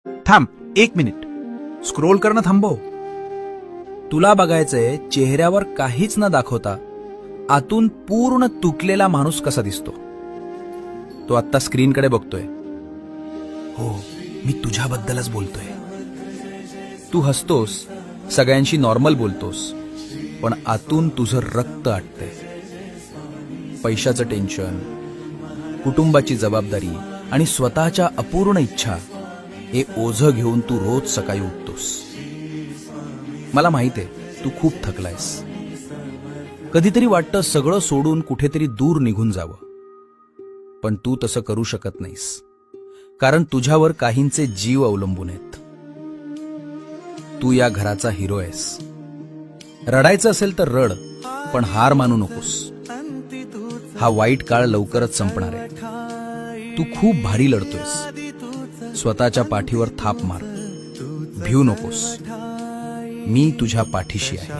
थांब 1 minute. Scroll करणं थांबव. तुला बघायचंय चेहऱ्यावर काहीच न दाखवता आतून पूर्ण तुटलेला माणूस कसा दिसतो. तो आत्ता स्क्रीनकडे बघतोय. हो, मी तुझ्याबद्दलच बोलतोय. तू हसतोस, सगळ्यांशी नॉर्मल बोलतोस, पण आतून तुझं रक्त आटतंय. पैशाचं टेन्शन, कुटुंबाची जबाबदारी आणि स्वतःच्या अपूर्ण इच्छा हे ओझं घेऊन तू रोज सकाळी उठतोस. मला माहित आहे तू खूप थकलायस. कधीतरी वाटतं सगळं सोडून कुठेतरी दूर निघून जावं, पण तू तसं करू शकत नाहीस, कारण तुझ्यावर काहींचे जीव अवलंबून आहेत. तू या घराचा हिरो आहेस. रडायचं असेल तर रड, पण हार मानू नकोस. हा वाईट काळ लवकरच संपणार आहे. तू खूप भारी लढतोयस. स्वतःच्या पाठीवर थाप मार. भिवू नकोस. मी तुझ्या पाठीशी आहे.